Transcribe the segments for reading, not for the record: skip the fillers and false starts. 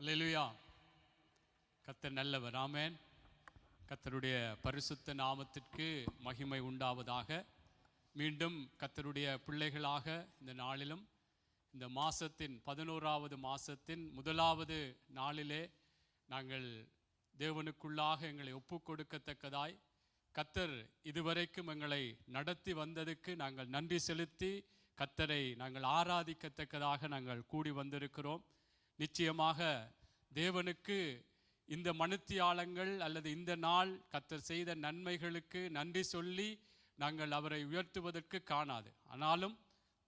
அல்லேலூயா. கர்த்தர் நல்லவர். ஆமென். கர்த்தருடைய பரிசுத்த நாமத்திற்கு மகிமை உண்டாவதாக. மீண்டும் கர்த்தருடைய பிள்ளைகளாக இந்த நாளிலும் இந்த மாசத்தின் 11வது மாசத்தின் முதலாவது நாளிலே நாங்கள் தேவனுக்குள்ளாக எங்களை ஒப்பு கொடுக்கத்தக்கதாய் கர்த்தர் இதுவரைக்கும் எங்களை நடத்தி வந்ததுக்கு நாங்கள் நன்றி செலுத்தி கர்த்தரை நாங்கள் ஆராதிக்கத்தக்கதாக நாங்கள் கூடி வந்திருக்கிறோம். நிச்சயமாக தேவனுக்கு இந்த மணித்தியாலங்கள் அல்லது இந்த நாள் கர்த்தர் செய்த நன்மைகளுக்கு நன்றி சொல்லி நாங்கள் அவரை உயர்த்துவதற்கு காணாது. ஆனாலும்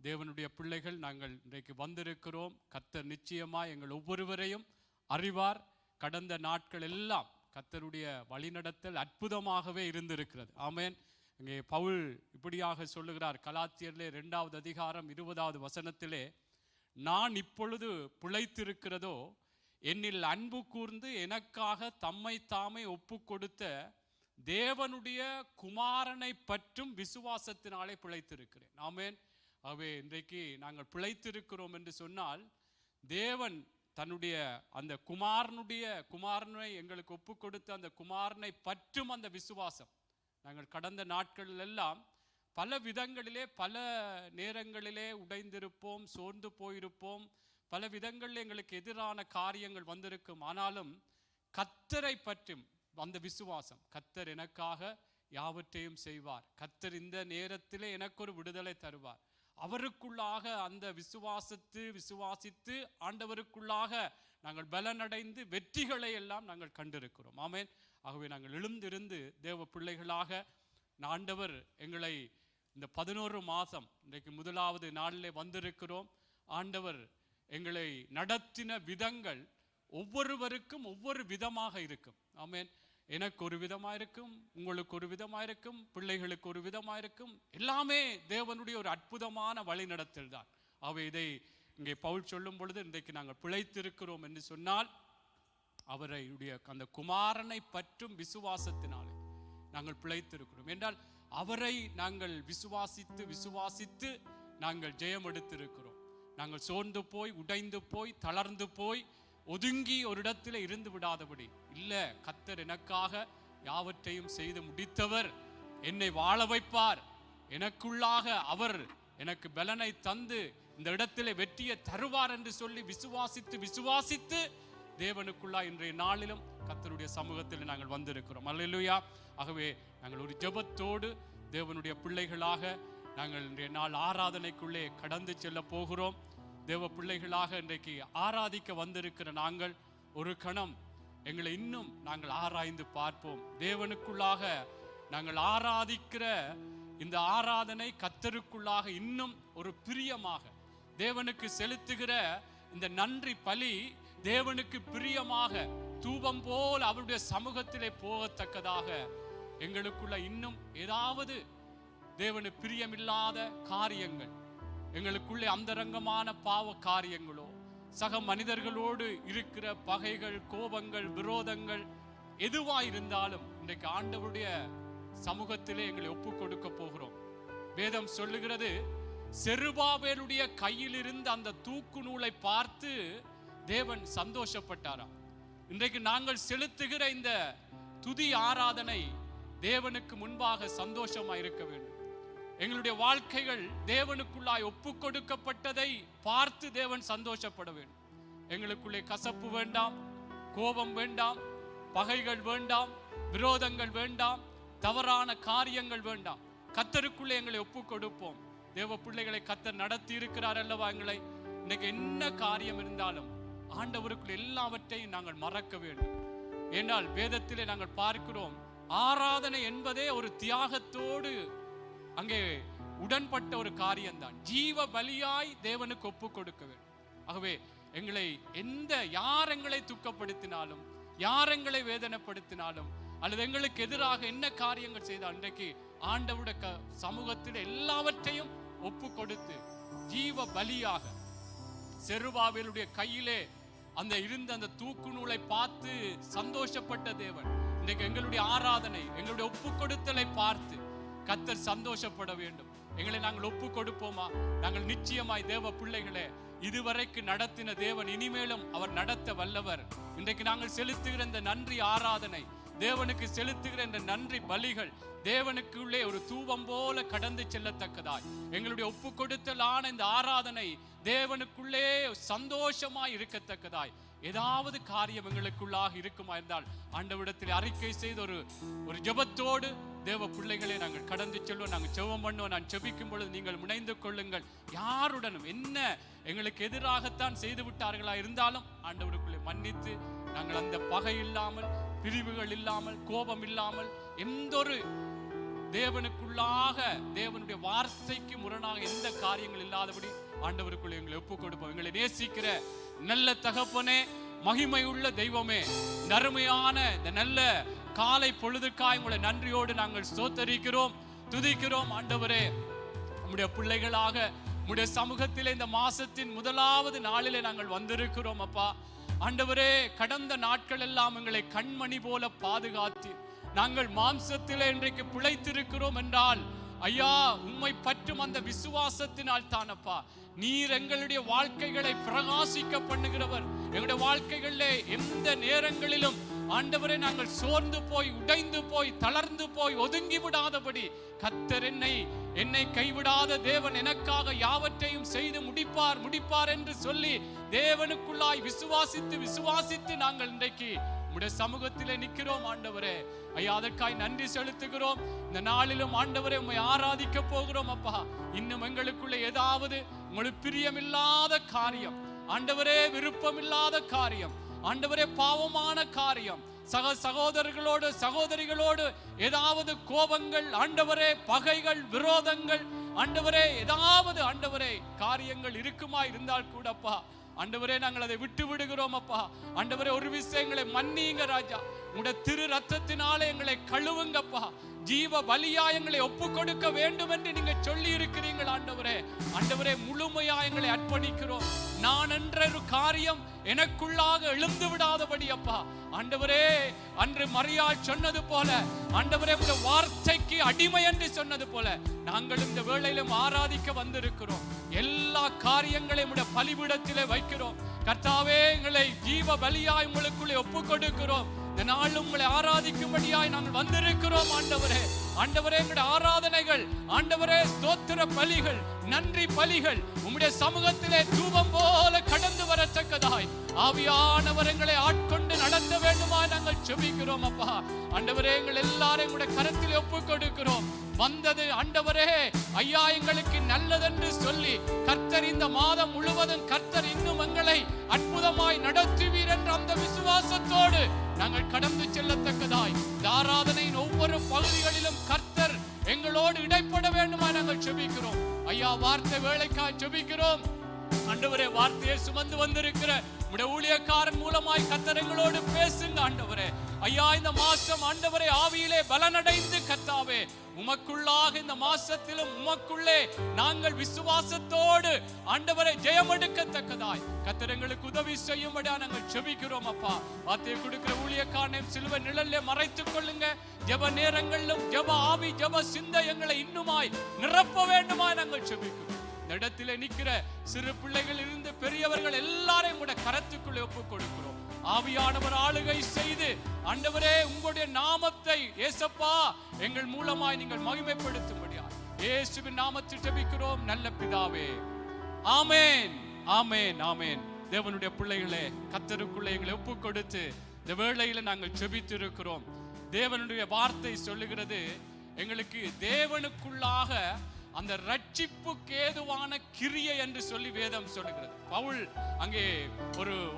தேவனுடைய பிள்ளைகள் நாங்கள் இன்றைக்கு வந்திருக்கிறோம். கர்த்தர் நிச்சயமாக எங்கள் ஒவ்வொருவரையும் அறிவார். கடந்த நாட்கள் எல்லாம் கர்த்தருடைய வழிநடத்தல் அற்புதமாகவே இருந்திருக்கிறது. ஆமென். இங்கே பவுல் இப்படியாக சொல்லுகிறார், கலாத்தியரிலே 2வது அதிகாரம் 20வது வசனத்திலே, நான் இப்பொழுது பிழைத்திருக்கிறதோ என்னில் அன்பு கூர்ந்து எனக்காக தம்மை தாமே ஒப்பு கொடுத்த தேவனுடைய குமாரனை பற்றும் விசுவாசத்தினாலே பிழைத்திருக்கிறேன். ஆமென். ஆகவே இன்றைக்கு நாங்கள் பிழைத்திருக்கிறோம் என்று சொன்னால் தேவன் தன்னுடைய அந்த குமாரனை எங்களுக்கு ஒப்பு கொடுத்த அந்த குமாரனை பற்றும் அந்த விசுவாசம். நாங்கள் கடந்த நாட்களில் எல்லாம் பல விதங்களிலே பல நேரங்களிலே உடைந்திருப்போம், சோர்ந்து போயிருப்போம், பல விதங்களில் எங்களுக்கு எதிரான காரியங்கள் வந்திருக்கும். ஆனாலும் கர்த்தரை பற்றும் அந்த விசுவாசம், கர்த்தர் எனக்காக யாவற்றையும் செய்வார், கர்த்தர் இந்த நேரத்திலே எனக்கு ஒரு விடுதலை தருவார், அவருக்குள்ளாக அந்த விசுவாசித்து ஆண்டவருக்குள்ளாக நாங்கள் பலனடைந்து வெற்றிகளை எல்லாம் நாங்கள் கண்டிருக்கிறோம். ஆமென். ஆகவே நாங்கள் எழுந்திருந்து தேவ பிள்ளைகளாக ஆண்டவர் எங்களை இந்த 11 மாதம் இன்றைக்கு முதலாவது நாளிலே வந்திருக்கிறோம். ஆண்டவர் எங்களை நடத்தின விதங்கள் ஒவ்வொருவருக்கும் ஒவ்வொரு விதமாக இருக்கும். ஆமென். எனக்கு ஒரு விதமாக இருக்கும், உங்களுக்கு ஒரு விதமாக இருக்கும், பிள்ளைகளுக்கு ஒரு விதமாக இருக்கும். எல்லாமே தேவனுடைய ஒரு அற்புதமான வழிநடத்தல் தான். ஆகவே இதை இங்கே பவுல் சொல்லும் பொழுது இன்றைக்கு நாங்கள் பிழைத்திருக்கிறோம் என்று சொன்னால் அவருடைய அந்த குமாரனை பற்றும் விசுவாசத்தினாலே நாங்கள் பிழைத்திருக்கிறோம் என்றால் அவரை நாங்கள் விசுவாசித்து நாங்கள் ஜெயம் எடுத்திருக்கிறோம். நாங்கள் சோர்ந்து போய் உடைந்து போய் தளர்ந்து போய் ஒதுங்கி ஒரு இடத்துல இருந்து விடாதபடி, இல்ல கர்த்தர் எனக்காக யாவற்றையும் செய்து முடித்தவர், என்னை வாழ வைப்பார், எனக்குள்ளாக அவர் எனக்கு பலனை தந்து இந்த இடத்துல வெற்றியை தருவார் என்று சொல்லி விசுவாசித்து தேவனுக்குள்ளா இன்றைய நாளிலும் கர்த்தருடைய சமூகத்தில் நாங்கள் வந்திருக்கிறோம். அல்லேலூயா. ஆகவே நாங்கள் ஒரு ஜெபத்தோடு தேவனுடைய பிள்ளைகளாக நாங்கள் இன்றைய நாள் ஆராதனைக்குள்ளே கடந்து செல்ல போகிறோம். தேவ பிள்ளைகளாக இன்றைக்கு ஆராதிக்க வந்திருக்கிற நாங்கள் ஒரு கணம் எங்களை இன்னும் நாங்கள் ஆராய்ந்து பார்ப்போம். தேவனுக்குள்ளாக நாங்கள் ஆராதிக்கிற இந்த ஆராதனை கர்த்தருக்குள்ளாக இன்னும் ஒரு பிரியமாக தேவனுக்கு செலுத்துகிற இந்த நன்றி பலி தேவனுக்கு பிரியமாக தூபம் போல் அவருடைய சமூகத்திலே போகத்தக்கதாக எங்களுக்குள்ள இன்னும் ஏதாவது தேவனுக்கு பிரியமில்லாத காரியங்கள், எங்களுக்குள்ளே அந்தரங்கமான பாவ காரியங்களோ, சக மனிதர்களோடு இருக்கிற பகைகள், கோபங்கள், விரோதங்கள் எதுவாயிருந்தாலும் இன்றைக்கு ஆண்டவருடைய சமூகத்திலே எங்களை ஒப்பு கொடுக்க போகிறோம். வேதம் சொல்லுகிறது, செருபாபேலுடைய கையில் இருந்த அந்த தூக்கு நூலை பார்த்து தேவன் சந்தோஷப்பட்டாராம். இன்றைக்கு நாங்கள் செலுத்துகிற இந்த துதி ஆராதனை தேவனுக்கு முன்பாக சந்தோஷமா இருக்க வேண்டும். எங்களுடைய வாழ்க்கைகள் தேவனுக்குள்ளாய் ஒப்பு கொடுக்கப்பட்டதை பார்த்து தேவன் சந்தோஷப்பட வேண்டும். எங்களுக்குள்ளே கசப்பு வேண்டாம், கோபம் வேண்டாம், பகைகள் வேண்டாம், விரோதங்கள் வேண்டாம், தவறான காரியங்கள் வேண்டாம். கர்த்தருக்குள்ளே எங்களை ஒப்பு கொடுப்போம். தேவ பிள்ளைகளை கர்த்தர் நடத்தி இருக்கிறார் அல்லவா. எங்களை இன்னைக்கு என்ன காரியம் இருந்தாலும் ஆண்டவருக்குள்ள எல்லாவற்றையும் நாங்கள் மறக்க வேண்டும். ஏனால் வேதத்திலே நாங்கள் பார்க்கிறோம், ஆராதனை என்பதே ஒரு தியாகத்தோடு அங்கே உடன்பட்ட ஒரு காரியம்தான். ஜீவ பலியாய் தேவனுக்கு ஒப்பு கொடுக்க வேண்டும். ஆகவே எங்களை யார் எங்களை துக்கப்படுத்தினாலும், யார் எங்களை வேதனைப்படுத்தினாலும், அல்லது எங்களுக்கு எதிராக என்ன காரியங்கள் செய்தால் இன்றைக்கு ஆண்டவருடைய சமூகத்தில் எல்லாவற்றையும் ஒப்பு கொடுத்து ஜீவ பலியாக செருபாபேலுடைய கையிலே அந்த தூக்கு நூலை பார்த்து சந்தோஷப்பட்ட தேவன் இன்றைக்கு எங்களுடைய ஆராதனை, எங்களுடைய ஒப்பு கொடுத்தலை பார்த்து கர்த்தர் சந்தோஷப்பட வேண்டும். எங்களை நாங்கள் ஒப்பு கொடுப்போமா? நாங்கள் நிச்சயமாய் தேவ பிள்ளைகளே இதுவரைக்கு நடத்தின தேவன் இனிமேலும் அவர் நடத்த வல்லவர். இன்றைக்கு நாங்கள் செலுத்துகிற இந்த நன்றி ஆராதனை, தேவனுக்கு செலுத்துகிற இந்த நன்றி பலிகள் தேவனுக்குள்ளே ஒரு தூபம் போல கடந்து செல்லத்தக்கதாய், எங்களுடைய ஒப்பு கொடுத்தலான இந்த ஆராதனை தேவனுக்குள்ளே சந்தோஷமாய் இருக்கத்தக்கதாய் ஏதாவது காரியம் எங்களுக்குள்ளாக இருக்குமா இருந்தால் ஆண்டவரிடத்தில் அறிக்கை செய்து ஒரு ஜெபத்தோடு தேவ பிள்ளைகளை நாங்கள் கடந்து செல்வோம். நாங்கள் ஜெபம் பண்ணுவோம். நான் ஜெபிக்கும் பொழுது நீங்கள் முனைந்து கொள்ளுங்கள். யாருடனும் என்ன எங்களுக்கு எதிராகத்தான் செய்து விட்டார்களா இருந்தாலும் ஆண்டவருக்குள்ளே மன்னித்து நாங்கள் அந்த பகை இல்லாமல், பிரிவுகள் இல்லாமல், கோபம் இல்லாமல், எந்த ஒரு தேவனுக்குள்ளாக தேவனுடைய வார்த்தைக்கு முரணாக எந்த காரியங்கள் இல்லாதபடி ஆண்டவருக்குள்ளே எங்களை ஒப்பு கொடுப்போம். எங்களை நேசிக்கிற நல்ல தகப்பனே, மகிமை உள்ள தெய்வமே, நறுமையான இந்த நல்ல காலை பொழுதுக்காய் உங்களை நன்றியோடு நாங்கள் ஸ்தோத்தரிக்கிறோம், துதிக்கிறோம். ஆண்டவரே, நம்முடைய பிள்ளைகளாக நம்முடைய சமூகத்திலே இந்த மாசத்தின் முதலாவது நாளிலே நாங்கள் வந்திருக்கிறோம். அப்பா ஆண்டவரே, கடந்த நாட்கள் எல்லாம் எங்களை கண்மணி போல பாதுகாத்து நாங்கள் மாம்சத்திலே இன்றைக்கு பிழைத்திருக்கிறோம் என்றால் ஐயா, உம்மை பற்றும் அந்த விசுவாசத்தினால் தானப்பா. நீர் எங்களுடைய வாழ்க்கைகளை பிரகாசிக்க பண்ணுகிறவர். எங்களுடைய வாழ்க்கைகளிலே எந்த நேரங்களிலும் ஆண்டவரே நாங்கள் சோர்ந்து போய், உடைந்து போய், தளர்ந்து போய், ஒதுங்கி விடாதபடி கர்த்தர் என்னை கைவிடாத தேவன் எனக்காக யாவற்றையும் செய்து முடிப்பார் என்று சொல்லி தேவனுக்குள்ளாய் விசுவாசித்து நாங்கள் இன்றைக்கு உம்முடைய சமூகத்திலே நிற்கிறோம். ஆண்டவரே ஐயா, அதற்காய் நன்றி செலுத்துகிறோம். இந்த நாளிலும் ஆண்டவரே உம்மை ஆராதிக்க போகிறோம். அப்பா, இன்னும் எங்களுக்குள்ள ஏதாவது உங்களுக்கு பிரியமில்லாத காரியம், ஆண்டவரே விருப்பமில்லாத காரியம், ஆண்டவரே பாவமான காரியம், சகோதரர்களோடு சகோதரிகளோடு ஏதாவது கோபங்கள், ஆண்டவரே பகைகள், விரோதங்கள், ஆண்டவரே ஏதாவது ஆண்டவரே காரியங்கள் இருக்குமா இருந்தால் கூடப்பா ஆண்டவரே நாங்கள் அதை விட்டு விடுகிறோம். அப்பா ஆண்டவரே, ஒரு விஷயங்களை மன்னியுங்க ராஜா. உங்களுடைய திரு ரத்தத்தினாலே எங்களை கழுவுங்கப்பா. ஜீவ பலியா எங்களை ஒப்பு கொடுக்க வேண்டும் என்று நீங்க சொல்லி இருக்கிறீர்கள். ஆண்டவரே முழுமையா எங்களை அர்ப்பணிக்கிறோம். நான் என்ற ஒரு காரியம் எனக்குள்ளாக எழுந்து விடாதபடி அப்பா ஆண்டவரே, அன்று மரியாள் சொன்னது போல ஆண்டவரே, உங்க வார்த்தைக்கு அடிமை என்று சொன்னது போல நாங்கள் இந்த வேளையிலும் ஆராதிக்க வந்திருக்கிறோம். எல்லா காரியங்களையும் உடைய பலிபீடத்திலே வைக்கிறோம். கர்த்தாவே, எங்களை ஜீவ பலியாய் உங்களுக்குள்ளே ஒப்பு கொடுக்கிறோம். இந்த நாள் உங்களை ஆராதிக்கும்படியாய் நாங்கள் வந்திருக்கிறோம். ஆண்டவரே எங்களுடைய ஆராதனைகள் ஆண்டவரே ஸ்தோத்திர பலிகள், நன்றி பலிகள் உம்முடைய சமூகத்திலே தூபம் போல கடந்து வரத்தக்கதாய் ஆவியானவர் எங்களை ஆட்கொண்டு நடத்த வேண்டுமாய் நாங்கள் செபிக்கிறோம். அப்பா ஆண்டவரே, எங்கள் எல்லாரும் எங்களுடைய கரத்திலே ஒப்பு கொடுக்கிறோம். வந்தது ஆண்டவரே ஐயா எங்களுக்கு நல்லதென்று சொல்லி கர்த்தர் இந்த மாதம் முழுவதும் கர்த்தர் இன்னும் எங்களை அற்புதமாய் நடத்துவீர் என்ற அந்த விசுவாசத்தோடு நாங்கள் கடந்து செல்லத்தக்கதாய் இந்த ஆராதனையின் ஒவ்வொரு பகுதிகளிலும் கர்த்தர் எங்களோடு இடைப்பட வேண்டுமாய் நாங்கள் செபிக்கிறோம். ஐயா, வார்த்தை வேலைக்காய் செபிக்கிறோம். ஆண்டவரே, வார்த்தையை சுமந்து வந்திருக்கிற உம்முடைய ஊழியக்காரன் மூலமாய் கர்த்தர் எங்களோடு பேசுங்க. ஆண்டவரே ஐயா, இந்த மாசம் ஆண்டவரே ஆவியிலே பலனடைந்து கர்த்தாவே உமக்குள்ளாக இந்த மாசத்திலும் உமக்குள்ளே நாங்கள் விசுவாசத்தோடு ஆண்டவரை ஜெயமெடுக்கத்தக்கதாய் கர்த்தர் எங்களுக்கு உதவி செய்யும்படியா நாங்கள் செபிக்கிறோம். அப்பா, வார்த்தையை கொடுக்கிற ஊழியக்காரனையும் சிலுவை நிழல்ல மறைத்துக் கொள்ளுங்க. ஜெப நேரங்களிலும் ஜெப ஆவி, ஜெப சிந்தை எங்களை இன்னுமாய் நிரப்ப வேண்டுமாய் நாங்கள் செபிக்கிறோம். இந்த இடத்திலே நிற்கிற சிறு பிள்ளைகள் இருந்து பெரியவர்கள் எல்லாரையும் கூட கரத்துக்குள்ளே ஒப்புக் கொடுக்கிறோம். ஆவியானவர் ஆளுகை செய்து ஆண்டவரே உங்களுடைய நாமத்தை ஏசப்பா எங்கள் மூலமாய் நீங்கள் மகிமைப்படுத்தும்படியா இயேசுவின் நாமத்தில் ஜெபிக்கிறோம் நல்ல பிதாவே. ஆமென், ஆமென், ஆமென். தேவனுடைய பிள்ளைகளே, கர்த்தருக்குள்ளே எங்களை ஒப்புக் கொடுத்து இந்த வேளையில நாங்கள் ஜெபித்து இருக்கிறோம். தேவனுடைய வார்த்தை சொல்லுகிறது, எங்களுக்கு தேவனுக்குள்ளாக அந்த ரட்சிப்புக்கு ஏதுவான கிரியை என்று சொல்லி வேதம் சொல்லுகிறது. பவுல் அங்கே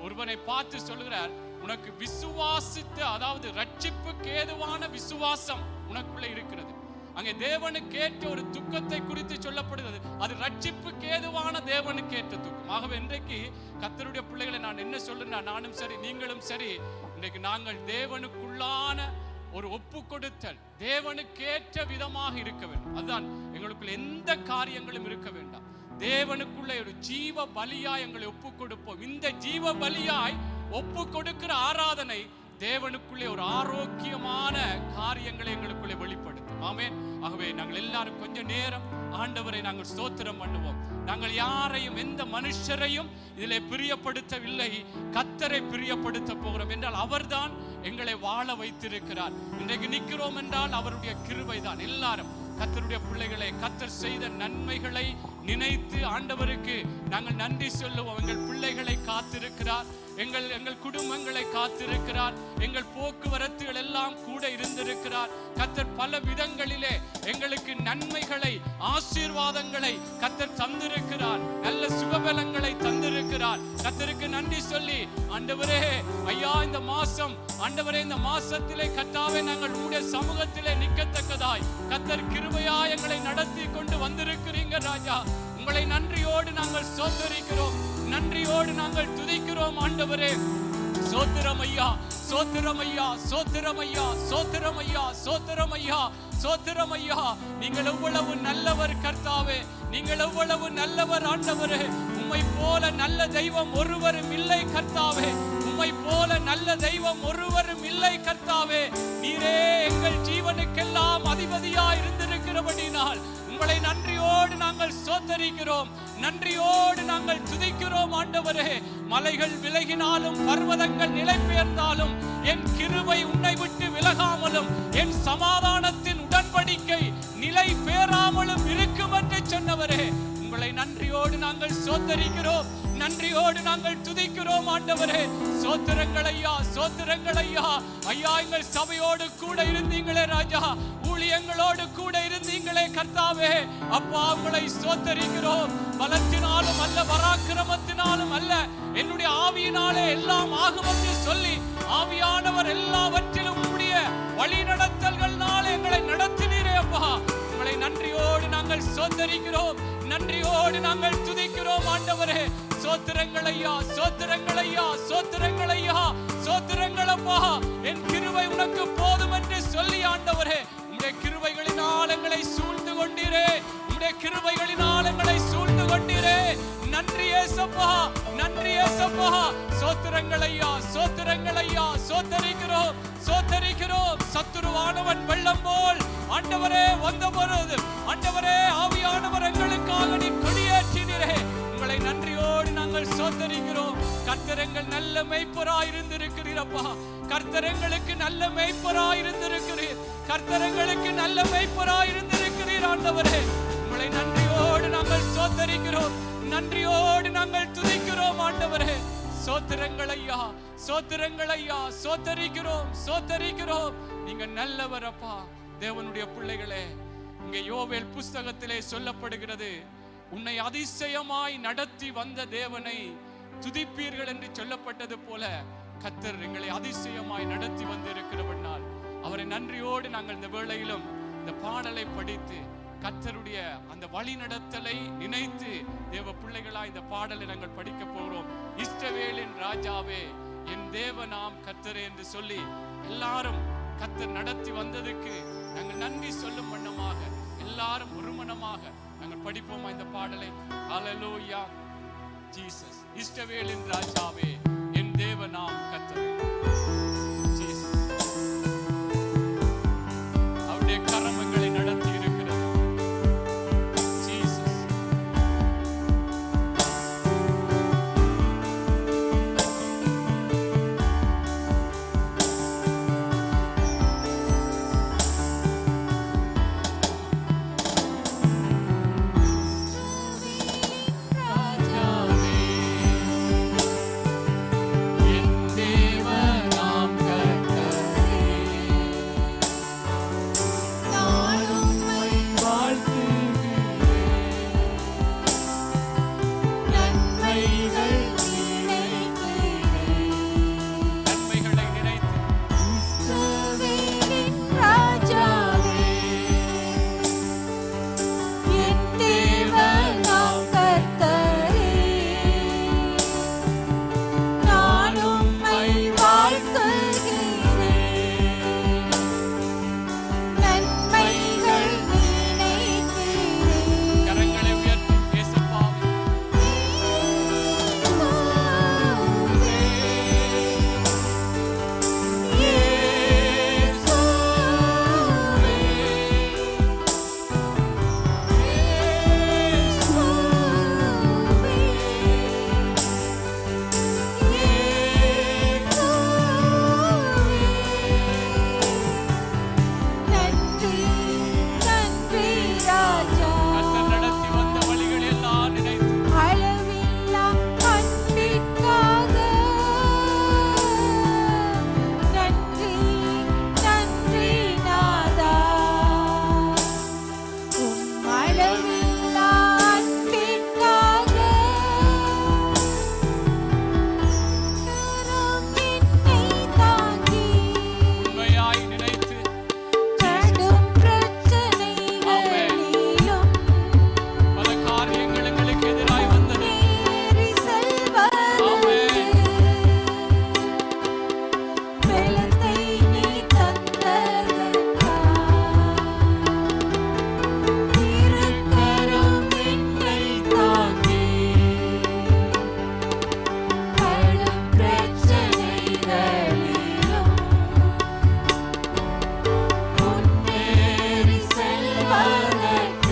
ஒருவனை பார்த்து சொல்லுகிறார், உனக்கு விசுவாசித்த, அதாவது ரட்சிப்புக்கு ஏதுவான விசுவாசம் உனக்குள்ள இருக்கிறது. அங்கே தேவனுக்கு ஏற்ற ஒரு துக்கத்தை குறித்து சொல்லப்படுகிறது. அது ரட்சிப்புக்கு ஏதுவான தேவனுக்கு ஏற்ற துக்கம். ஆகவே இன்றைக்கு கர்த்தருடைய பிள்ளைகளை நான் என்ன சொல்லுன்னா, நானும் சரி நீங்களும் சரி, இன்றைக்கு நாங்கள் தேவனுக்குள்ளான ஒரு ஒப்பு கொடுத்தல் தேவனுக்கேற்ற விதமாக இருக்க வேண்டும். அதுதான் எங்களுக்குள்ள எந்த காரியங்களும் இருக்க வேண்டாம். தேவனுக்குள்ள ஒரு ஜீவ பலியாய் எங்களை ஒப்பு கொடுப்போம். இந்த ஜீவ பலியாய் ஒப்பு கொடுக்கிற ஆராதனை தேவனுக்குள்ளே ஒரு ஆரோக்கியமான காரியங்களை எங்களுக்குள்ளே வெளிப்படுத்தும். ஆமென். ஆகவே நாங்கள் எல்லாரும் கொஞ்ச நேரம் ஆண்டவரை நாங்கள் ஸ்தோத்திரம் பண்ணுவோம். நாங்கள் யாரையும் எந்த மனுஷரையும் இதிலே பிரியப்படுத்தவில்லை, கர்த்தரை பிரியப்படுத்த போகிறோம் என்றால் அவர்தான் எங்களை வாழ வைத்திருக்கிறார். இன்றைக்கு நிற்கிறோம் என்றால் அவருடைய கிருபை தான். எல்லாரும் கர்த்தருடைய பிள்ளைகளை கர்த்தர் செய்த நன்மைகளை நினைத்து ஆண்டவருக்கு நாங்கள் நன்றி சொல்லுவோம். எங்கள் பிள்ளைகளை காத்திருக்கிறார், எங்கள் குடும்பங்களை காத்திருக்கிறார், எங்கள் போக்குவரத்துகள் எல்லாம் கூட இருந்திருக்கிறார். கர்த்தர் பல விதங்களிலே எங்களுக்கு நன்மைகளை ஆசீர்வாதங்களை கர்த்தர் தந்திருக்கிறார், நல்ல சுகபலங்களை தந்திருக்கிறார். கர்த்தருக்கு நன்றி சொல்லி ஆண்டவரே ஐயா இந்த மாசம் ஆண்டவரே இந்த மாசத்திலே கர்த்தாவே நாங்கள் உடைய சமூகத்திலே நிற்கத்தக்கதாய் கர்த்தர் கிருபையா எங்களை நடத்தி கொண்டு வந்திருக்கிறீங்க ராஜா. உங்களை நன்றியோடு நாங்கள் ஸ்தோத்திரிக்கிறோம், நன்றியோடு நாங்கள் துதிக்கிறோம் ஆண்டவரே. சோத்திரம் ஐயா, சோத்திரம் ஐயா, சோத்திரம் ஐயா, சோத்திரம் ஐயா, சோத்திரம் ஐயா, சோத்திரம் ஐயா. நீங்கள் எவ்வளவு நல்லவர் கர்த்தாவே, நீங்கள் எவ்வளவு நல்லவர் ஆண்டவரே. உம்மை போல நல்ல தெய்வம் ஒருவரும் இல்லை கர்த்தாவே, உம்மை போல நல்ல தெய்வம் ஒருவரும் இல்லை கர்த்தாவே. நீரே எங்கள் ஜீவனுக்கெல்லாம் அதிபதியா இருந்திருக்கிறபடினால் உங்களை நன்றியோடு நாங்கள் ஸ்தோத்திரிக்கிறோம், நன்றியோடு நாங்கள் துதிக்கிறோம் ஆண்டவரே. மலைகள் விலகினாலும் பர்வதங்கள் நிலை பெயர்ந்தாலும் என் கிருபை உன்னை விட்டு விலகாமலும் என் சமாதானத்தின் உடன்படிக்கை நிலை பெயராமலும் இருக்கும் என்று சொன்னவரே, உங்களை நன்றியோடு நாங்கள் ஸ்தோத்திரிக்கிறோம், நன்றியோடு நாங்கள் துதிக்கிறோம் ஆண்டவரே. சோத்திரங்கள் ஐயா, சோத்திரங்கள் ஐயா. ஐயா எங்கள் சபையோடு கூட இருந்தீங்களே ராஜா, ஊழியங்களோடு கூட இருந்தீங்களே கர்த்தாவே. அப்பா உங்களை ஸ்தோத்திரிக்கிறோம். பலத்தினாலும் அல்ல, பராக்கிரமத்தினாலும் அல்ல, என்னுடைய ஆவியினாலே எல்லாம் ஆகும் என்று சொல்லி ஆவியானவர் எல்லாவற்றிலும் உடைய வழி நடத்தல்கள்னாலே எங்களை நடத்தினீரே அப்பா. உங்களை நன்றியோடு நாங்கள் ஸ்தோத்திரிக்கிறோம், நன்றியோடு நாங்கள் துதிக்கிறோம் ஆண்டவரே. சோத்திரங்கள் ஐயா, சோத்திரங்கள் ஐயா, சோத்திரங்கள் ஐயா, சோத்திரங்கள் அப்பா. என் கிருபை உனக்கு போதும் என்று சொல்லி ஆண்டவரே உம்முடைய கிருபைகளினால் எங்களை சூழ்ந்து கொண்டீரே, உம்முடைய கிருபைகளினால் எங்களை சூழ்ந்து கொண்டீரே. நன்றி ஏசப்பா, நன்றி ஏசப்பா. சோத்திரங்கள் ஐயா, சோத்திரங்கள் ஐயா, சோத்தரிக்கிறோம், சோத்தரிக்கிறோம். சத்துருவானவன் வெள்ளம் போல் ஆண்டவரே வந்த பொழுது ஆண்டவரே ஆவியானவர் எங்களுக்காக நீ கொடியேற்றினீரே. உங்களை நன்றியோடு நாங்கள் சோத்தரிக்கிறோம். கர்த்தரங்கள் நல்ல மேய்ப்பராய் இருந்திருக்கிறீரப்பா, கர்த்தரங்களுக்கு நல்ல மேய்ப்பராய் இருந்திருக்கிறீர், கர்த்தரங்களுக்கு நல்ல மேய்ப்பராய் இருந்திருக்கிறீர் ஆண்டவரே. உங்களை நன்றியோடு நாங்கள் சோத்தரிக்கிறோம், நன்றியோடு நாங்கள் துதிக்கிறோம் ஆண்டவரே. சோத்திரங்கள் ஐயா, சோத்திரங்கள் ஐயா, சோத்தரிக்கிறோம், சோத்தரிக்கிறோம். நீங்க நல்லவர் அப்பா. தேவனுடைய பிள்ளைகளே, இங்கே யோவேல் புஸ்தகத்திலே சொல்லப்படுகிறது, உன்னை அதிசயமாய் நடத்தி வந்த தேவனை துதிப்பீர்கள் என்று சொல்லப்பட்டது போல கர்த்தர் எங்களை அதிசயமாய் நடத்தி வந்து இருக்கிறவனால் அவரை நன்றியோடு நாங்கள் இந்த வேளையிலும் இந்த பாடலை படித்து கர்த்தருடைய அந்த வழி நடத்தலை நினைத்து தேவ பிள்ளைகளா இந்த பாடலை நாங்கள் படிக்க போகிறோம். இஸ்ரவேலின் ராஜாவே என் தேவனாம் கர்த்தரே என்று சொல்லி எல்லாரும் கர்த்தர் நடத்தி வந்ததுக்கு நாங்கள் நன்றி சொல்லும் வண்ணமாக எல்லாரும் ஒருமனமாக நாங்கள் படிப்போமா இந்த பாடலை. ஹல்லேலூயா ஜீசஸ். இஸ்ரவேலின் ராஜாவே என் தேவனாம் கர்த்தரே. அவருடைய கரமங்களை நடத்தி இருக்கிறது. ஜீசஸ். ராஜாவே என் தேவன் Yes,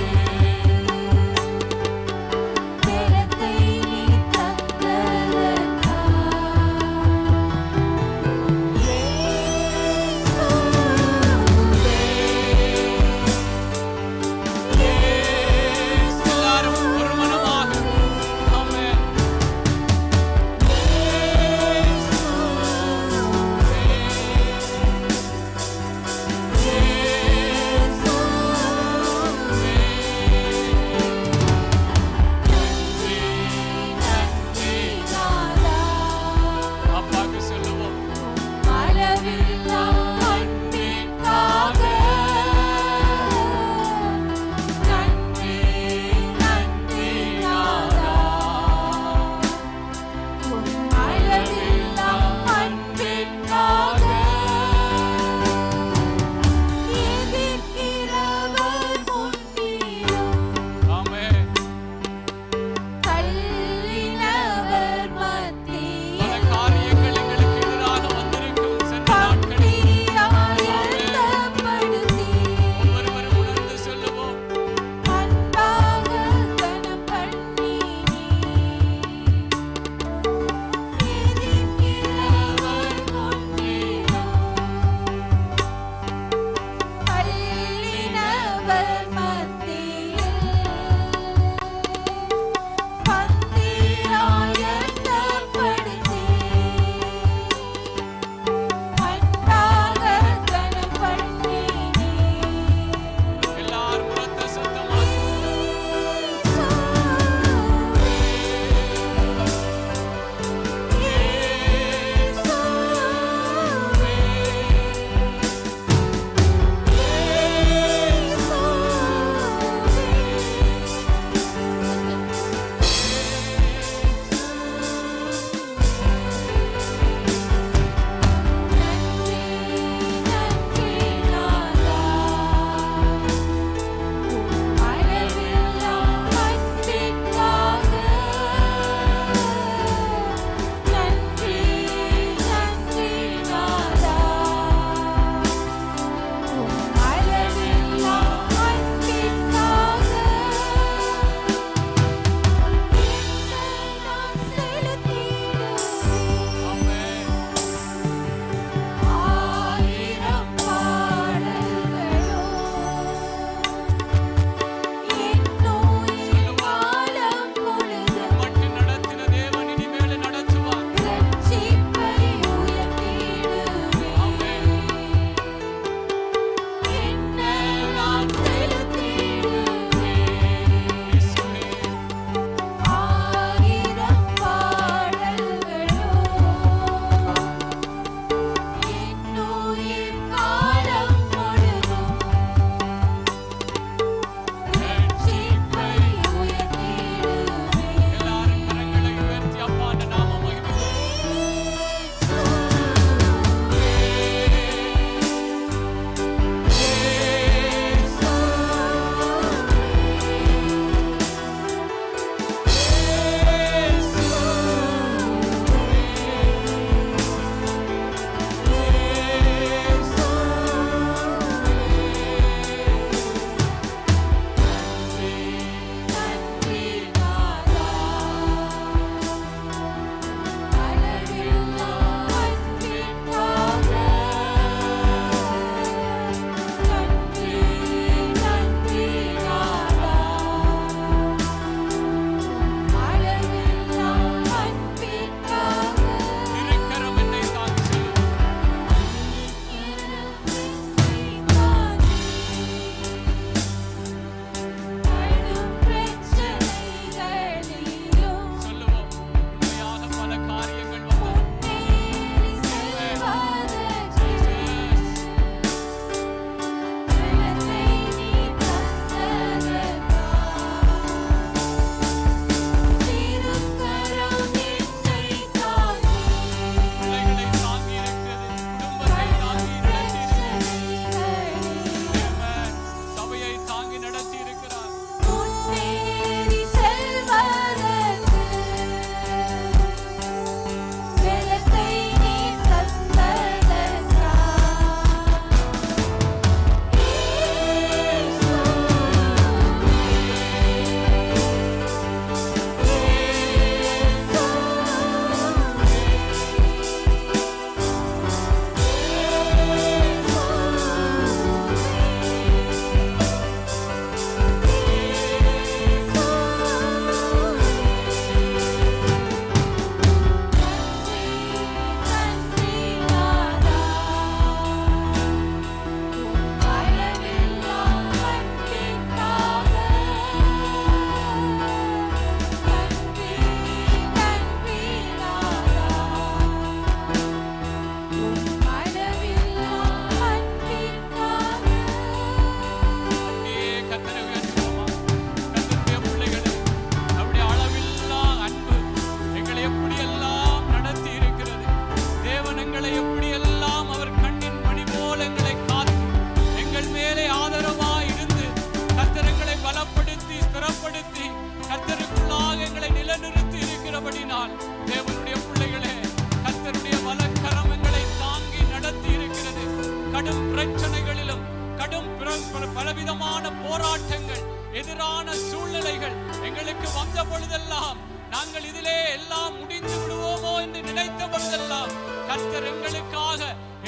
எதிரான சூழ்நிலைகள் எங்களுக்கு வந்த பொழுதெல்லாம் நாங்கள் இதிலே எல்லாம் முடிந்து விடுவோமோ என்று நினைத்த பொழுதெல்லாம் கர்த்தர்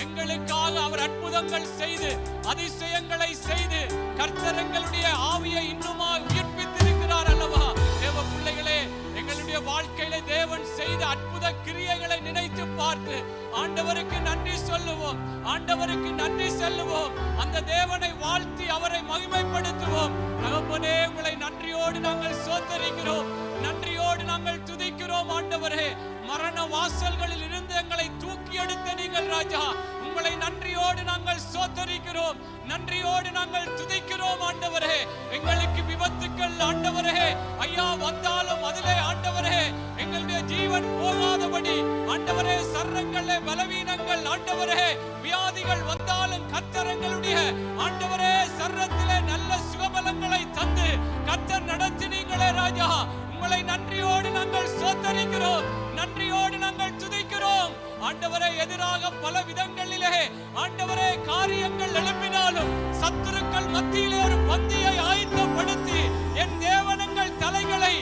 எங்களுக்காக அவர் அற்புதங்கள் செய்து அதிசயங்களை செய்து கர்த்தர் எங்களுடைய ஆவியை இன்னுமா உயிர்ப்பித்திருக்கிறார் அல்லவா? தேவ பிள்ளைகளே, எங்களுடைய வாழ்க்கையில தேவன் செய்த அற்புத கிரியைகளை நினைத்து பார்த்து ஆண்டவருக்கு நன்றி சொல்லுவோம், ஆண்டவருக்கு நன்றி சொல்லுவோம். அந்த தேவனை வாழ்த்தி அவரை மகிமைப்படுத்துவோம். தகப்பனே, உங்களை நன்றியோடு நாங்கள் ஸ்தோத்திரிக்கிறோம், நன்றியோடு நாங்கள் துதிக்கிறோம். ஆண்டவரே, மரண வாசல்களில் இருந்து எங்களை தூக்கி எடுத்த நீங்கள் ராஜா, உங்களை நன்றியோடு நாங்கள் ஸ்தோத்திரிக்கிறோம், நன்றியோடு நாங்கள் துதிக்கிறோம். ஆண்டவரே, எங்களுக்கு விபத்துக்கள் ஆண்டவரே ஐயா வந்தாலும் அதிலே ஆண்டவரே எங்களுடைய ஜீவன் போகாதபடி ஆண்டவரே சர்ரங்களே பலவீனங்கள் ஆண்டவரே வியாதிகள் வந்தாலும் கர்த்தர் எங்களுடைய ஆண்டவரே சர்ரத்திலே நல்ல சுகபலங்களை தந்து கர்த்தர் நடத்தினீங்களே ராஜா, உங்களை நன்றியோடு நாங்கள் ஸ்தோத்திரிக்கிறோம், நன்றியோடு நாங்கள் துதிக்கிறோம். ஆண்டவரே, எதிராக பல விதங்களிலே ஆண்டவரே காரியங்கள் எழுப்பினாலும் சத்துருக்கள் மத்தியிலே ஒரு பந்தியை ஆயத்தப்படுத்தி என் தேவனங்கள் தலைகளை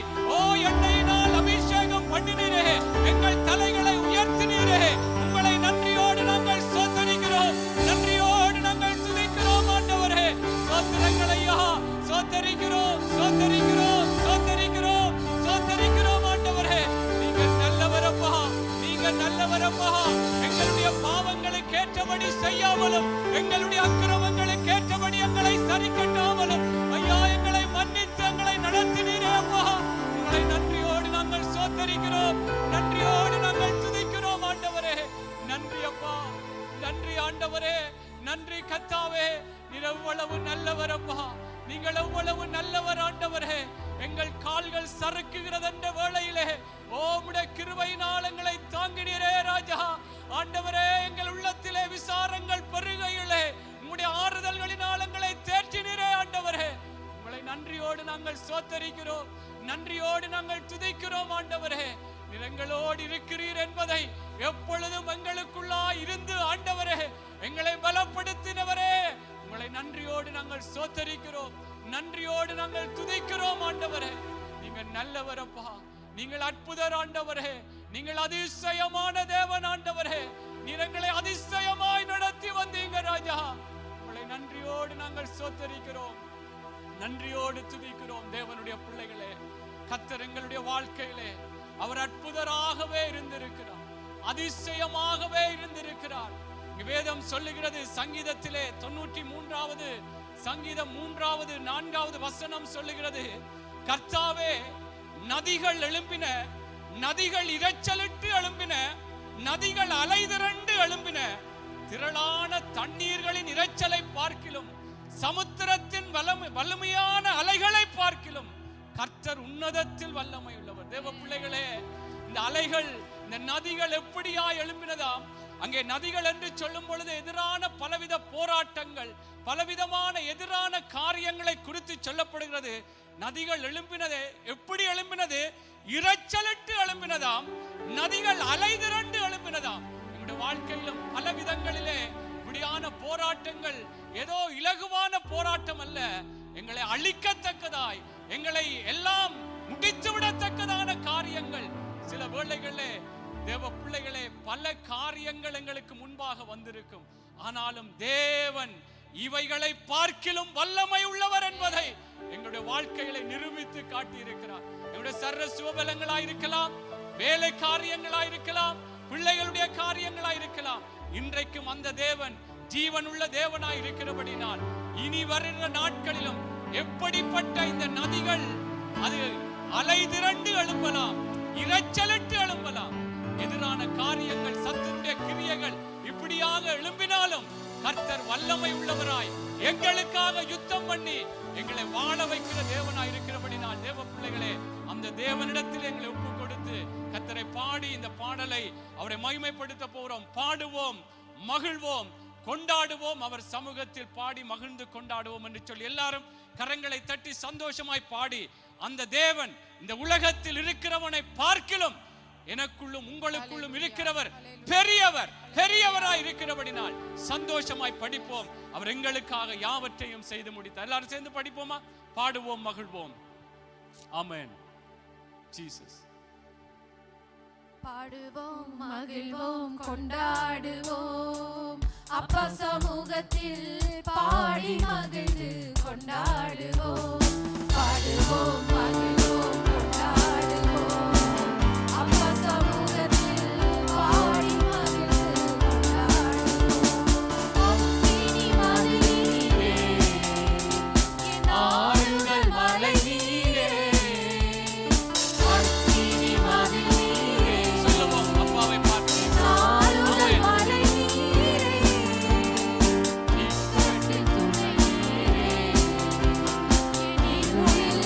எண்ணெயினால் அபிஷேகம் பண்ணினீரே, எங்கள் தலைகளை உயர்த்தினீரே. உங்களை நன்றியோடு நாங்கள் ஸ்தோத்திரிக்கிறோம், நன்றியோடு நாங்கள் துதிக்கிறோம். ஆண்டவரே, ஸ்தோத்திரங்கள் ஐயா, ஸ்தோத்திரிக்கிறோம், ஸ்தோத்திரிக்கிறோம், ஸ்தோத்திரிக்கிறோம், ஸ்தோத்திரிக்கிறோம். ஆண்டவரே, நீங்கள் நல்லவரப்பா, நீங்கள் நல்லவரப்பா. எங்களுடைய பாவங்களுக்கு ஏற்றபடி செய்யாமலும் எங்களுடைய அக்கிரமங்களுக்கு ஏற்றபடி எங்களை சரி கட்டாமலும் ஐயா எங்களை மன்னித்து எங்களை நடத்தினீரே அப்பா. உங்களை நன்றியோடு நாங்கள் ஸ்தோத்திரிக்கிறோம், நன்றியோடு நாங்கள் துதிக்கிறோம். ஆண்டவரே, நன்றி அப்பா, நன்றி ஆண்டவரே, நன்றி கர்த்தாவே. நீர் எவ்வளவு நல்லவரப்பா, நீங்கள் எவ்வளவு நல்லவர் ஆண்டவரே. எங்கள் கால்கள் சறுக்குகிறது என்ற வேளையிலே உம்முடைய கிருபையினால் எங்களை தாங்கினீரே ராஜா. ஆண்டவரே, எங்கள் உள்ளத்திலே விசாரங்கள் பெருகையிலே உம்முடைய ஆறுதல்களினால் எங்களை தேற்றினீரே ஆண்டவரே. உங்களை நன்றியோடு நாங்கள் ஸ்தோத்திரிக்கிறோம், நன்றியோடு நாங்கள் துதிக்கிறோம். ஆண்டவரே, நீர் எங்களோடு இருக்கிறீர் என்பதை எப்பொழுதும் எங்களுக்குள்ளாய் இருந்து ஆண்டவரே எங்களை பலப்படுத்தினவரே, உங்களை நன்றியோடு நாங்கள் ஸ்தோத்திரிக்கிறோம், நன்றியோடு நாங்கள் துதிக்கிறோம். ஆண்டவரே, நீங்கள் நல்லவரப்பா, நீங்கள் அற்புதர் ஆண்டவரே, நீங்கள் அதிசயமான தேவன் ஆண்டவரே. நீர் எங்களை அதிசயமாய் நடத்தி வந்தீங்க ராஜா. உங்களை நன்றியோடு நாங்கள் ஸ்தோத்திரிக்கிறோம், நன்றியோடு துதிக்கிறோம். தேவனுடைய பிள்ளைகளே, கர்த்தர் எங்களுடைய வாழ்க்கையிலே அவர் அற்புதராகவே இருந்திருக்கிறார், அதிசயமாகவே இருந்திருக்கிறார். வேதம் சொல்லுகிறது, சங்கீதத்திலே 93வது சங்கீதம் 3வது 4வது வசனம் சொல்லுகிறது, கர்த்தாவே, நதிகள் எழும்பின, நதிகள் இரைச்சலிட்டு எழும்பின, நதிகள் அலைதிரண்டு எழும்பின, திரளான தண்ணீர்களின் இரைச்சலை பார்க்கிலும் சமுத்திரத்தின் வல்லமையான அலைகளை பார்க்கிலும் கர்த்தர் உன்னதத்தில் வல்லமை உள்ளவர். தேவ பிள்ளைகளே, இந்த அலைகள், இந்த நதிகள் எப்படியா எழும்பினதாம்? அங்கே நதிகள் என்று சொல்லும் பொழுது எதிரான பலவித போராட்டங்கள், பலவிதமான எதிரான காரியங்களை குறித்து சொல்லப்படுகிறது. நதிகள் எழும்பினது எப்படி எழும்பினது? இரைச்சலிட்டு எழும்பினதாம், நதிகள் அலைதிரண்டு எழும்பினதாம். நம்முடைய வாழ்க்கையிலும் பல விதங்களிலே இப்படியான போராட்டங்கள் ஏதோ இலகுவான போராட்டம் அல்ல, எங்களை அழிக்கத்தக்கதாய், எங்களை எல்லாம் முடித்து விடத்தக்கதான காரியங்கள் சில வேளைகளிலே தேவ பிள்ளைகளே பல காரியங்கள் எங்களுக்கு முன்பாக வந்திருக்கும். ஆனாலும் தேவன் இவைகளை பார்க்கிலும் வல்லமை உள்ளவர் என்பதை எங்களுடைய வாழ்க்கைகளை நிரூபித்து காட்டியிருக்கிறார். எங்களுடைய சர்வ சுபலங்களாயிருக்கலாம், வேலை காரியங்களாயிருக்கலாம், பிள்ளைகளுடைய காரியங்களாயிருக்கலாம், இன்றைக்கும் அந்த தேவன் ஜீவனுள்ள தேவனாய் இருக்கிறபடினால் இனி வருகிற நாட்களிலும் எப்படிப்பட்ட இந்த நதிகள் அது அலை திரண்டு எழும்பலாம், இரைச்சலிட்டு எழும்பலாம், எதிரான காரியங்கள், சத்துருடைய கிரியைகள் இப்படியாக எழும்பினாலும் கர்த்தர் வல்லமை உள்ளவராய் எங்களுக்காக யுத்தம் பண்ணி எங்களை வாழ வைக்கிற தேவனாய் இருக்கிறபடினால் தேவ பிள்ளைகளே, அந்த தேவனிடத்தில் எங்களை ஒப்பு கொடுத்து கர்த்தரை பாடி இந்த பாடலை அவரை மகிமைப்படுத்த போறோம். பாடுவோம், மகிழ்வோம், கொண்டாடுவோம், அவர் சமூகத்தில் பாடி மகிழ்ந்து கொண்டாடுவோம் என்று சொல்லி எல்லாரும் கரங்களை தட்டி சந்தோஷமாய் பாடி, அந்த தேவன் இந்த உலகத்தில் இருக்கிறவனை பார்க்கிலும் எனக்குள்ளும் உங்களுக்குள்ளும் இருக்கிறவர் பெரியவர், பெரியவராய் இருக்கிறபடினால் சந்தோஷமாய் படிப்போம். அவர் எங்களுக்காக யாவற்றையும் செய்து முடித்தார். எல்லாரும் சேர்ந்து படிப்போமா? பாடுவோம், மகிழ்வோம். ஆமென். ஜீசஸ். பாடுவோம், மகிழ்வோம், கொண்டாடுவோம், அப்பா சமூகத்தில் பாடி மகிழ்ந்து கொண்டாடுவோம். பாடுவோம், மகிழ்வோம், கொண்டாடுவோம், அப்பா சமூகத்தில் பாடி மகிழ்ந்து கொண்டாடுவோம். அக்கினி மலையிலே, என் ஆறுதல் மலை நீரே, அக்கினி மலையிலே, சொல்லுவோம் அப்பாவை பார்த்து. ஆறுதல் மலை நீரே, இக்கட்டில் துணை நீரே, என் இருளில்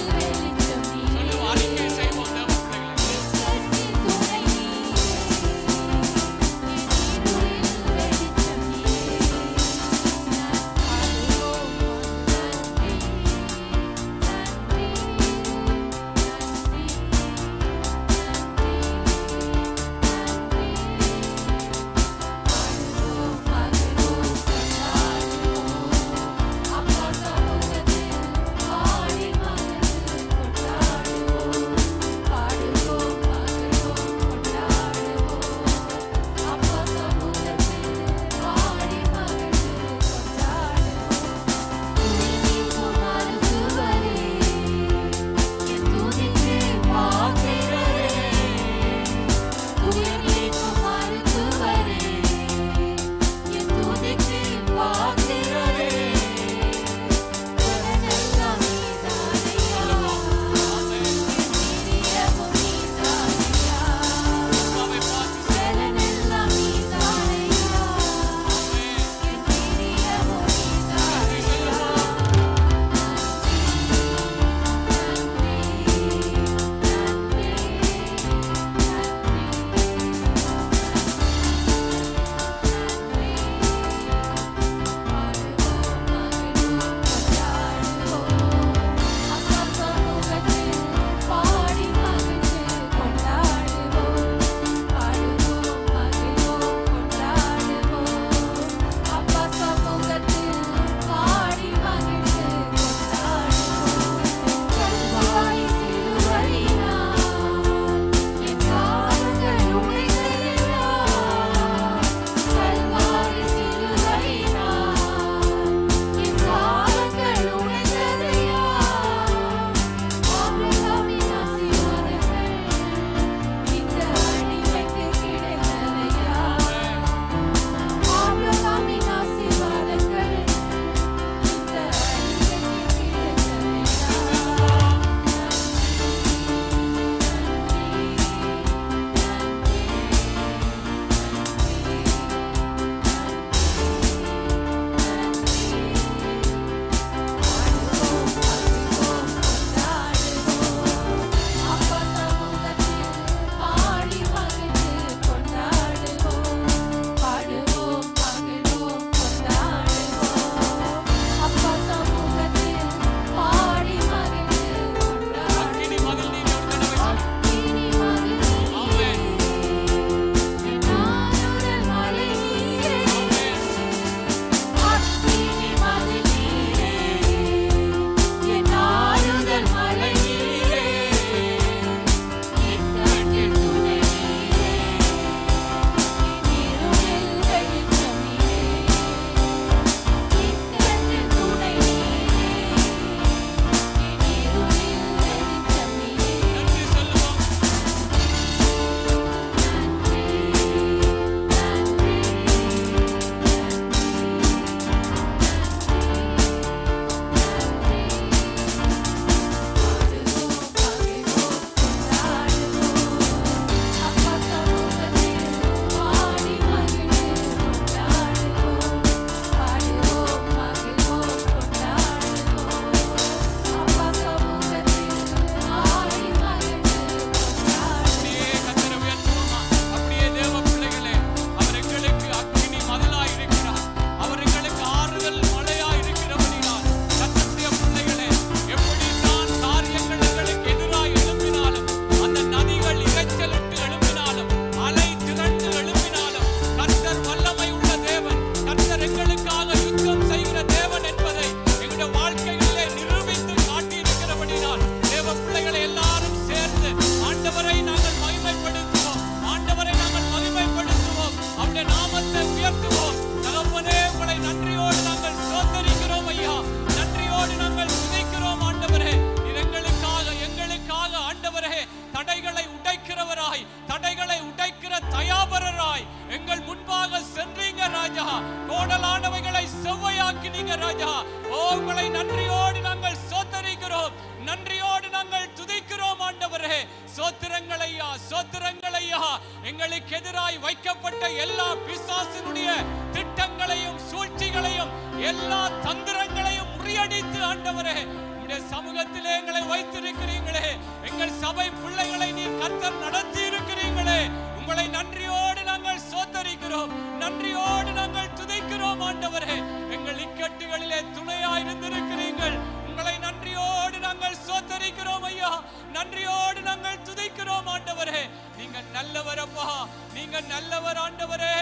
ஸ்தோத்திரங்கள் ஐயா. எங்களுக்கு எதிராய் வைக்கப்பட்ட எல்லா பிசாசினுடைய திட்டங்களையும் சூழ்ச்சிகளையும் எல்லா தந்திரங்களையும் முறியடித்து ஆண்டவரே உம்முடைய சமூகத்திலே எங்களை வைத்திருக்கிறீங்களே. எங்கள் சபை பிள்ளைகளை நீர் கர்த்தர் நடத்தி இருக்கிறீங்களே. உங்களை நன்றியோடு நாங்கள் ஸ்தோத்திரிக்கிறோம், நன்றியோடு நாங்கள் துதிக்கிறோம் ஆண்டவரே. எங்கள் இக்கட்டுகளிலே துணையாய் இருந்திருக்கிறீர்கள். உங்களை நன்றியோடு நாங்கள் ஸ்தோத்திரிக்கிறோம் ஐயா, நன்றியோடு நாங்கள் துதிக்கிறோம் ஆண்டவரே. நீங்க நல்லவர் அப்பா, நீங்க நல்லவர் ஆண்டவரே,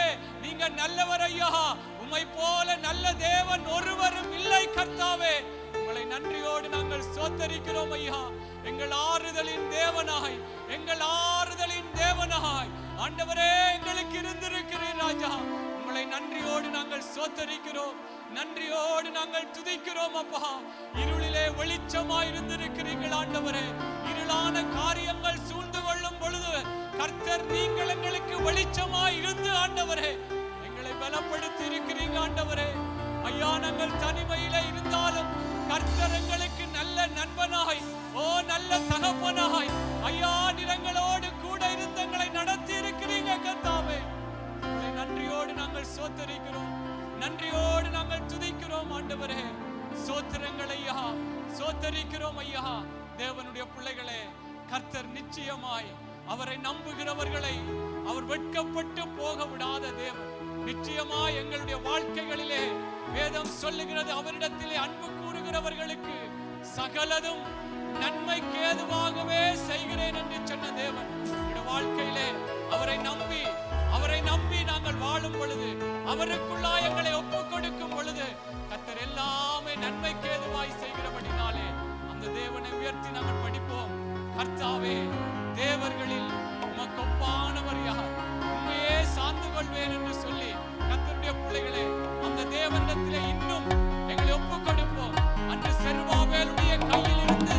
நீங்க நல்லவர் ஐயா. உம்மை போல நல்ல தேவன் ஒருவரும் இல்லை கர்த்தாவே. உங்களை நன்றியோடு நாங்கள் ஸ்தோத்திரிக்கிறோம் ஐயா. எங்கள் ஆறுதலின் தேவனாய், எங்கள் ஆறுதலின் தேவனாய் ஆண்டவரே எங்களுக்கு இருந்திருக்கிறீர் ராஜா. உங்களை நன்றியோடு நாங்கள் ஸ்தோத்திரிக்கிறோம், நன்றியோடு நாங்கள் துதிக்கிறோம் அப்பா. இருளிலே வெளிச்சமாய் இருந்திருக்கிறீர்கள் ஆண்டவரே. இருளான காரியங்கள் சூழ்ந்து கொள்ளும் பொழுது கர்த்தர் நீங்கள் எங்களுக்கு வெளிச்சமாய் இருந்து ஆண்டவரே எங்களை பலப்படுத்தி இருக்கிறீங்க ஆண்டவரே. ஐயா, நாங்கள் தனிமையிலே இருந்தாலும் கர்த்தர் எங்களுக்கு நல்ல நண்பனாய், ஓ நல்ல தகப்பனாய் ஐயா நிறங்களோடு கூட இருந்து எங்களை நடத்தி இருக்கிறீங்க கர்த்தாவே. நன்றியோடு நாங்கள் ஸ்தோத்திரிக்கிறோம், நன்றியோடு நாங்கள் துதிக்கிறோம் ஆண்டவரே. ஸ்தோத்திரங்கள் ஐயா, ஸ்தோத்திரிக்கிறோம் ஐயா. தேவனுடைய பிள்ளைகளே, கர்த்தர் நிச்சயமாய் அவரை நம்புகிறவர்களை அவர் வெட்கப்பட்டு போக விடாத தேவன். நிச்சயமாய் எங்களுடைய வாழ்க்கைகளிலே வேதம் சொல்லுகிறது, அவரிடத்திலே அன்பு கூறுகிறவர்களுக்கு சகலதும் நன்மைக்கு ஏதுவாகவே செய்கிறேன் என்று சொன்ன தேவன். வாழ்க்கையிலே அவரை நம்பி நாங்கள் வாழும் பொழுது, அவருக்குள்ளாய் எங்களை ஒப்புக் கொடுக்கும் பொழுது கர்த்தர் எல்லாமே நன்மைக்கு ஏதுவாய் செய்கிறபடினாலே அந்த தேவனை உயர்த்தி நாங்கள் படிப்போம். கர்த்தாவே, தேவர்களில் உமக்கு ஒப்பானவர் யார்? உண்மையே சார்ந்து கொள்வேன் என்று சொல்லி கர்த்தருடைய பிள்ளைகளே அந்த தேவனிடத்திலே இன்னும் எங்களை ஒப்புக் கொடுப்போம். அன்று செருபாபேலுடைய கையில் இருந்து